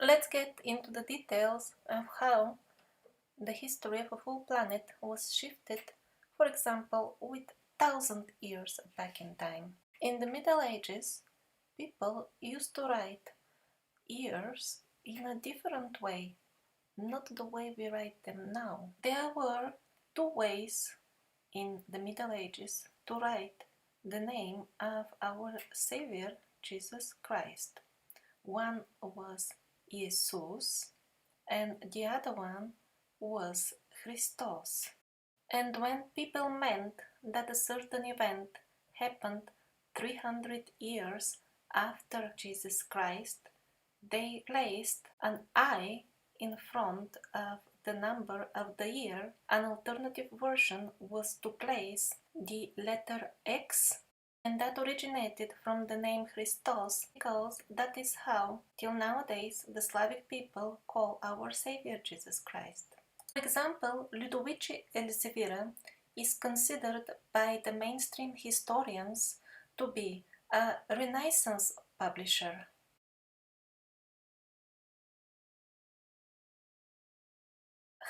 Let's get into the details of how the history of a full planet was shifted, for example, with 1,000 years back in time. In the Middle Ages, people used to write years in a different way, not the way we write them now. There were two ways in the Middle Ages to write the name of our Savior, Jesus Christ. One was Jesus, and the other one was Christos. And when people meant that a certain event happened 300 years after Jesus Christ, they placed an I in front of the number of the year. An alternative version was to place the letter X, and that originated from the name Christos, because that is how, till nowadays, the Slavic people call our Savior Jesus Christ. For example, Ludovici Elsevier is considered by the mainstream historians to be a Renaissance publisher.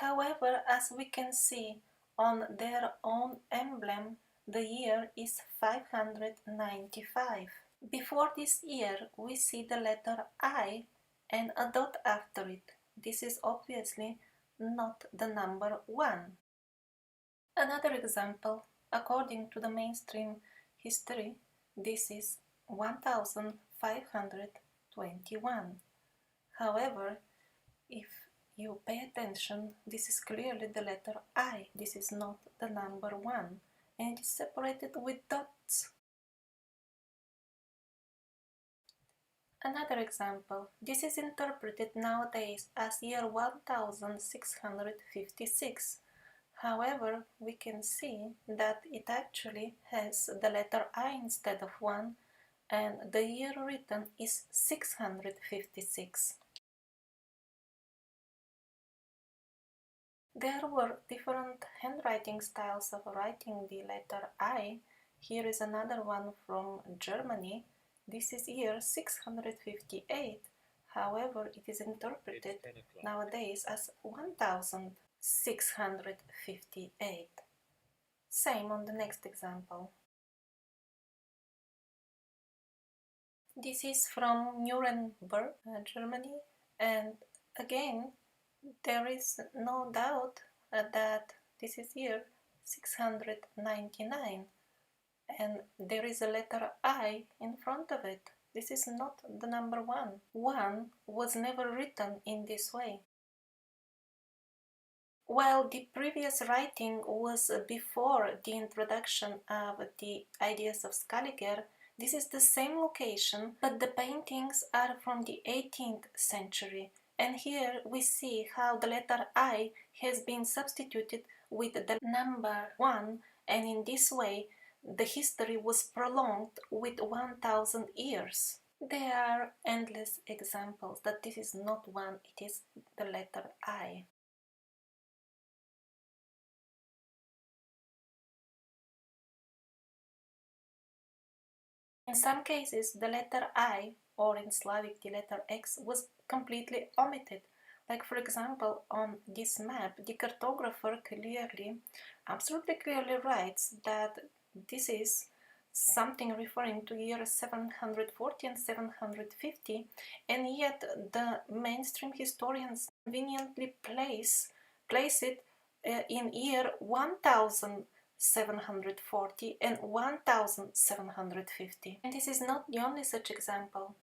However, as we can see on their own emblem, the year is 595. Before this year, we see the letter I and a dot after it. This is obviously not the number 1. Another example, according to the mainstream history, this is 1521. However, if you pay attention, this is clearly the letter I. This is not the number 1, and it is separated with dots. Another example, this is interpreted nowadays as year 1656. However, we can see that it actually has the letter I instead of 1, and the year written is 656. There were different handwriting styles of writing the letter I. Here is another one from Germany. This is year 658. However, it is interpreted nowadays as 1658. Same on the next example. This is from Nuremberg, Germany, and again, there is no doubt that this is year 699, and there is a letter I in front of it. This is not the number 1. 1 was never written in this way. While the previous writing was before the introduction of the ideas of Scaliger, this is the same location, but the paintings are from the 18th century. And here we see how the letter I has been substituted with the number 1, and in this way the history was prolonged with 1,000 years. There are endless examples that this is not 1, it is the letter I. In some cases, the letter I, or in Slavic the letter X, was completely omitted. Like for example, on this map, the cartographer absolutely clearly writes that this is something referring to year 740 and 750, and yet the mainstream historians conveniently place it in year 1740 and 1750. And this is not the only such example.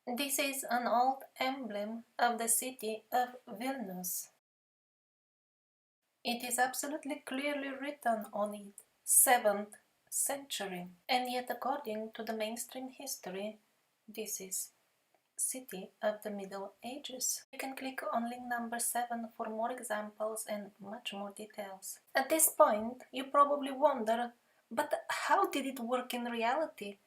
This is an old emblem of the city of Vilnius. It is absolutely clearly written on it, 7th century, and yet according to the mainstream history, this is city of the Middle Ages. You can click on link number 7 for more examples and much more details. At this point, you probably wonder, but how did it work in reality?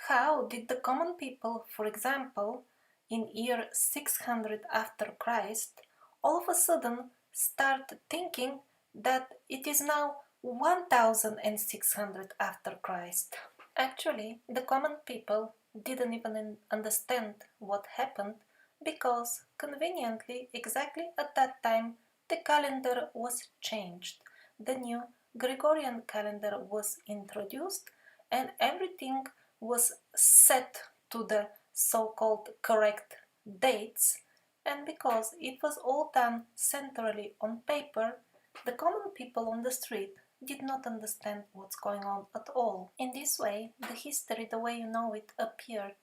How did the common people, for example, in year 600 after Christ, all of a sudden start thinking that it is now 1600 after Christ? Actually, the common people didn't even understand what happened because conveniently, exactly at that time, the calendar was changed. The new Gregorian calendar was introduced, and everything was set to the so-called correct dates, and because it was all done centrally on paper, the common people on the street did not understand what's going on at all. In this way, the history, the way you know it, appeared.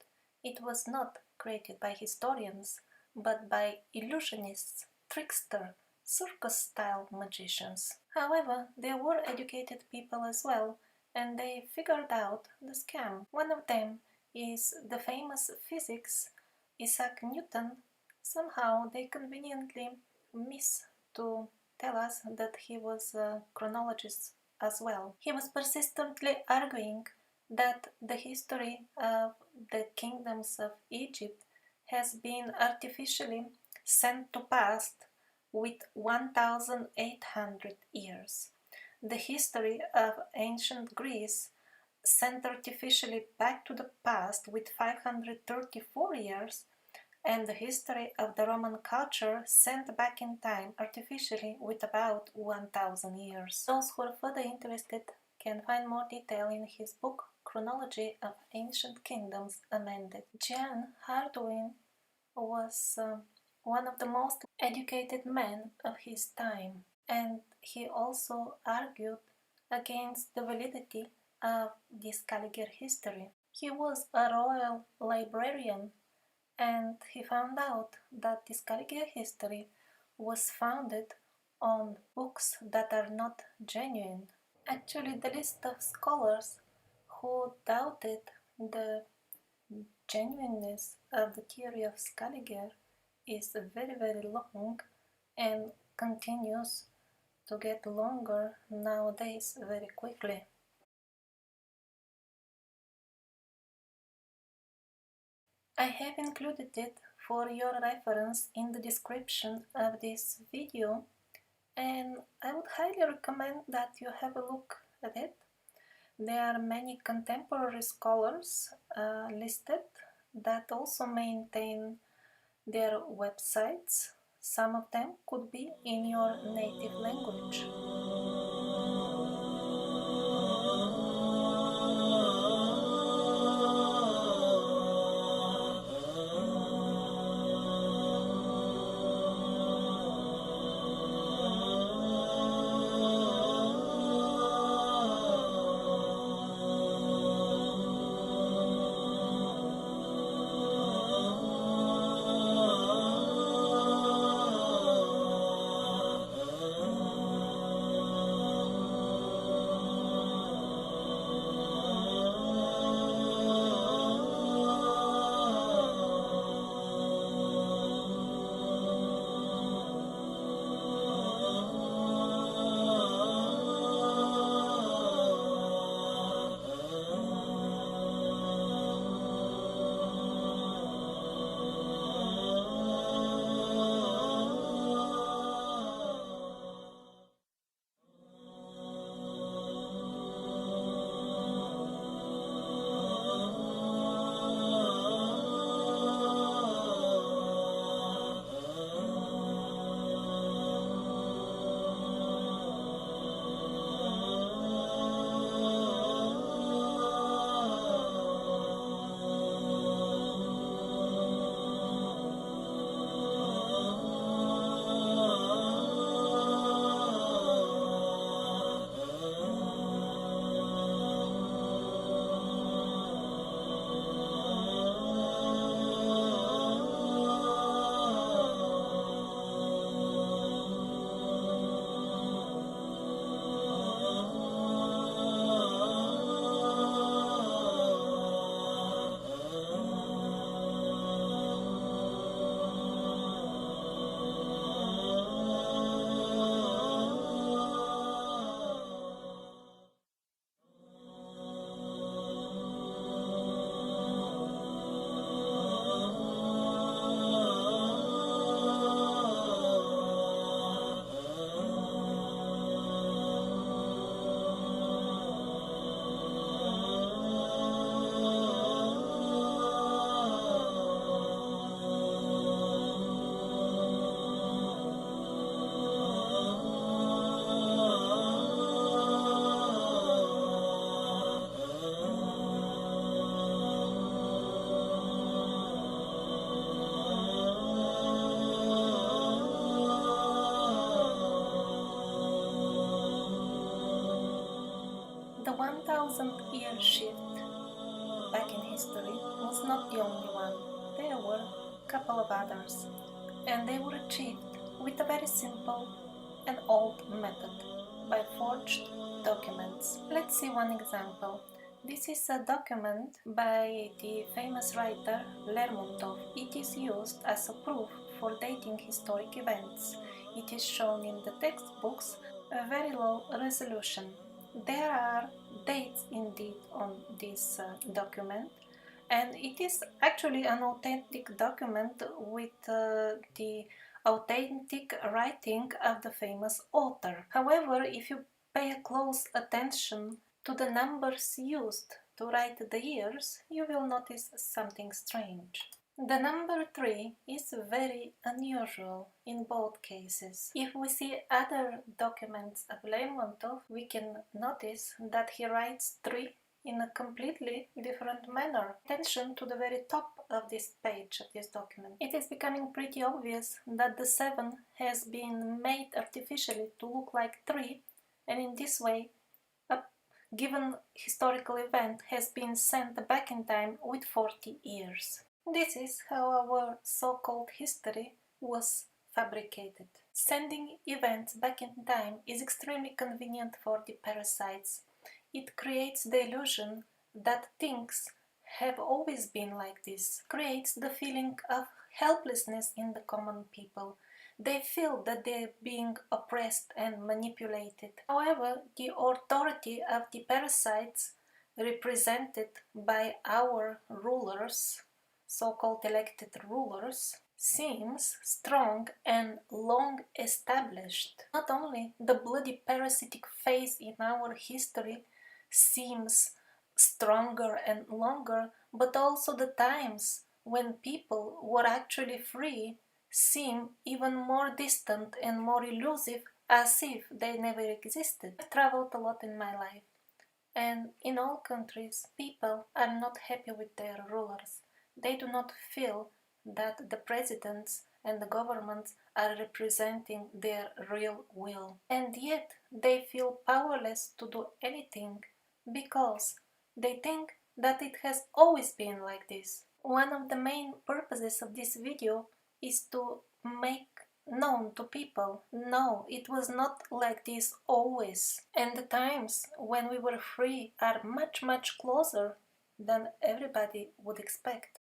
It was not created by historians, but by illusionists, trickster, circus-style magicians. However, there were educated people as well, and they figured out the scam. One of them is the famous physicist Isaac Newton. Somehow they conveniently miss to tell us that he was a chronologist as well. He was persistently arguing that the history of the kingdoms of Egypt has been artificially sent to past with 1800 years. The history of ancient Greece sent artificially back to the past with 534 years, and the history of the Roman culture sent back in time artificially with about 1000 years. Those who are further interested can find more detail in his book Chronology of Ancient Kingdoms Amended. John Hardwin was one of the most educated men of his time, and he also argued against the validity of this Gallagher history. He was a royal librarian, and he found out that this Gallagher history was founded on books that are not genuine. Actually, the list of scholars who doubted the genuineness of the theory of Scaliger is very long and continues to get longer nowadays very quickly. I have included it for your reference in the description of this video, and I would highly recommend that you have a look at it. There are many contemporary scholars listed that also maintain their websites. Some of them could be in your native language. 1000-year shift back in history was not the only one. There were a couple of others, and they were achieved with a very simple and old method, by forged documents. Let's see one example. This is a document by the famous writer Lermontov. It is used as a proof for dating historic events. It is shown in the textbooks a very low resolution. There are dates indeed on this document, and it is actually an authentic document with the authentic writing of the famous author. However, if you pay a close attention to the numbers used to write the years, you will notice something strange. The number 3 is very unusual in both cases. If we see other documents of Lermontov, we can notice that he writes 3 in a completely different manner. Attention to the very top of this page of this document. It is becoming pretty obvious that the 7 has been made artificially to look like 3, and in this way a given historical event has been sent back in time with 40 years. This is how our so-called history was fabricated. Sending events back in time is extremely convenient for the parasites. It creates the illusion that things have always been like this, creates the feeling of helplessness in the common people. They feel that they're being oppressed and manipulated. However, the authority of the parasites, represented by our rulers, so-called elected rulers, seems strong and long established. Not only the bloody parasitic phase in our history seems stronger and longer, but also the times when people were actually free seem even more distant and more elusive, as if they never existed. I've traveled a lot in my life, and in all countries people are not happy with their rulers. They do not feel that the presidents and the governments are representing their real will. And yet they feel powerless to do anything because they think that it has always been like this. One of the main purposes of this video is to make known to people, no, it was not like this always. And the times when we were free are much closer than everybody would expect.